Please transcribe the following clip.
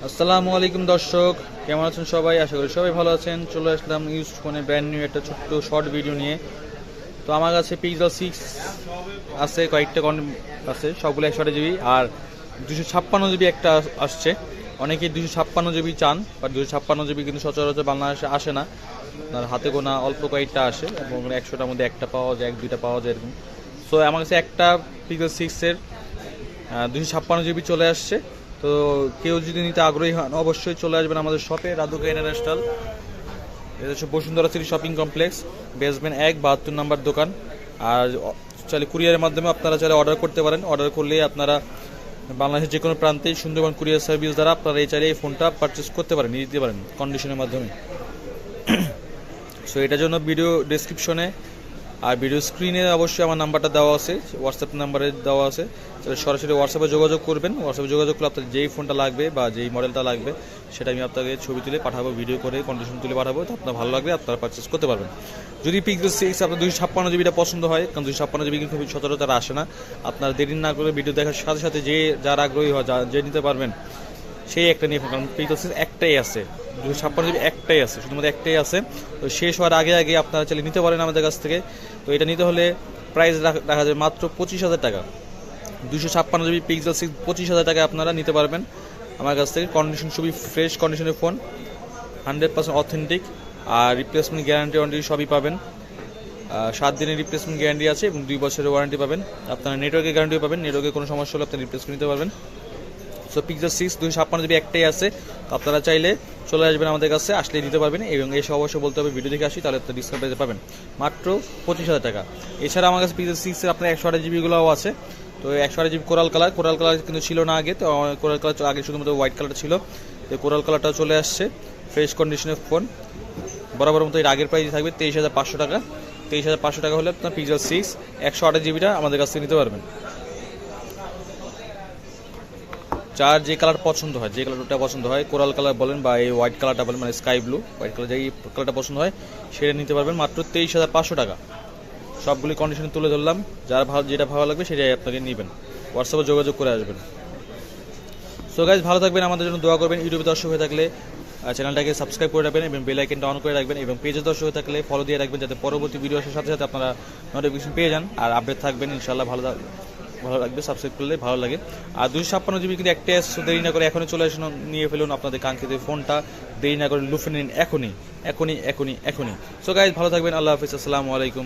আসসালামু আলাইকুম দর্শক, কেমন আছেন সবাই? আশা করি সবাই ভালো আছেন। চলে আসলাম ইউজ ফোনে ব্র্যান্ড নিউ একটা ছোট্ট শর্ট ভিডিও নিয়ে। তো আমার কাছে পিক্সেল 6 আছে, কয়েকটা আছে, সবগুলো 128 জিবি আর 256 জিবি একটা আসছে। অনেকেই 256 জিবি চান, বা 256 জিবি কিন্তু সচরাচর বাংলাদেশে আসে না। আপনার হাতে গোনা অল্প কয়েকটা আসে এবং 100টার মধ্যে একটা পাওয়া যায়, 1-2টা পাওয়া যায় এরকম। সো আমার কাছে একটা পিক্সেল 6-এর 256 জিবি চলে আসছে। তো কেউ যদি নিতে আগ্রহী হন অবশ্যই চলে আসবেন আমাদের শপে, রাধুকা ইন্টারন্যাশনাল। এটা হচ্ছে Bashundhara city shopping complex, basement 1, 72 নম্বর দোকান। আর চাইলে কুরিয়ারের মাধ্যমে আপনারা চাইলে অর্ডার করতে পারেন। অর্ডার করলে আপনারা বাংলাদেশের যে কোনো প্রান্তে সুন্দরবন কুরিয়ার সার্ভিস দ্বারা আপনারা এই ফোনটা পারচেস করতে পারেন, নিয়ে দিতে পারেন কন্ডিশনের মাধ্যমে। সো এটার জন্য ভিডিও ডেসক্রিপশনে আর ভিডিও স্ক্রিনে অবশ্যই আমার নাম্বারটা দেওয়া আছে, হোয়াটসঅ্যাপ নাম্বারে দেওয়া আছে। সরাসরি হোয়াটসঅ্যাপে যোগাযোগ করবেন। হোয়াটসঅ্যাপে যোগাযোগ করলে আপনার যেই ফোনটা লাগবে বা যেই মডেলটা লাগবে সেটা আমি আপনাকে ছবি তুলে পাঠাবো, ভিডিও করে কন্ডিশন তুলে পাঠাবো। তো আপনার ভালো লাগবে, আপনারা পারচেস করতে পারবেন। যদি পিক্সেল 6 আপনার 256 জিবিটা পছন্দ হয়, কারণ 256 জিবি কিন্তু খুবই সচরাচর আসে না। আপনার দেরি না করে ভিডিও দেখার সাথে সাথে যার আগ্রহী হয়, যে নিতে পারবেন সেই একটা নিয়ে, কারণ পিক্সেল 6 একটাই আছে, 256 জিবি একটাই আছে, শুধুমাত্র একটাই আছে। তো শেষ হওয়ার আগে আগে আপনারা চাইলে নিতে পারেন আমাদের কাছ থেকে। তো এটা নিতে হলে প্রাইস রাখা যাবে মাত্র 25,000 টাকা। 256 জিবি পিক্সেল 6 25,000 টাকায় আপনারা নিতে পারবেন আমার কাছ থেকে। কন্ডিশন খুবই ফ্রেশ কন্ডিশনের ফোন, 100% অথেন্টিক। আর রিপ্লেসমেন্ট গ্যারান্টি ওয়ারেন্টি সবই পাবেন। 7 দিনের রিপ্লেসমেন্ট গ্যারান্টি আছে এবং 2 বছরের ওয়ারেন্টি পাবেন। আপনারা নেটওয়ার্কের গ্যারান্টিও পাবেন, নেটওয়ার্কে কোনো সমস্যা হলে আপনি রিপ্লেস করে নিতে পারবেন। সো পিক্সেল 6 256 জিবি একটাই আছে। তো আপনারা চাইলে চলে আসবেন আমাদের কাছে, আসলে দিতে পারবেন। এবং এসে অবশ্যই বলতে হবে ভিডিও দেখে আসি, তাহলে আপনার ডিসকাউন্ট পেতে পাবেন মাত্র 25,000 টাকা। এছাড়া আমার কাছে পিক্সেল 6 এর আপনার 128 জিবিগুলোও আছে। তো 128 জিবি কোরাল কালার কিন্তু ছিল না আগে। তো কোরাল কালার আগে শুধুমাত্র হোয়াইট কালারটা ছিল। তো কোরাল কালারটাও চলে আসছে, ফ্রেশ কন্ডিশনের ফোন। বরাবর মতো এর আগের প্রাইস থাকবে 23,500 টাকা। 23,500 টাকা হলে আপনার পিক্সেল 6 128 জিবিটা আমাদের কাছ থেকে নিতে পারবেন। যার যে কালার পছন্দ হয়, যে কালারটা পছন্দ হয়, কোরাল কালার বলেন বা এই হোয়াইট কালারটা বলেন, মানে স্কাই ব্লু হোয়াইট কালার, যেই কালারটা পছন্দ হয় সেটা নিতে পারবেন মাত্র 23,500 টাকা। সবগুলি কন্ডিশনে তুলে ধরলাম, যার যেটা ভালো লাগবে সেটাই আপনাকে নেবেন। হোয়াটসঅ্যাপে যোগাযোগ করে আসবেন। সো গাইজ, ভালো থাকবেন, আমাদের জন্য দোয়া করবেন। ইউটিউবে দর্শক হয়ে থাকলে চ্যানেলটাকে সাবস্ক্রাইব করে রাখবেন এবং বেল আইকনটা অন করে রাখবেন, এবং পেজে দর্শক হয়ে থাকলে ফলো দিয়ে রাখবেন, যাতে পরবর্তী ভিডিও আসার সাথে সাথে আপনারা নোটিফিকেশন পেয়ে যান আর আপডেট থাকবেন। ইনশাআল্লাহ ভালো লাগবে, সাবস্ক্রাইব করলে ভালো লাগে। আর 256 জিবি কিন্তু একটাই আসছে, দেরি না করে এখনই চলে আসুন, নিয়ে ফেলুন আপনাদের কাঙ্ক্ষিত ফোনটা। দেরি না করে লুফে নিন এখনই। সো গাইজ, ভালো থাকবেন, আল্লাহ হাফিজ, আসসালামু আলাইকুম।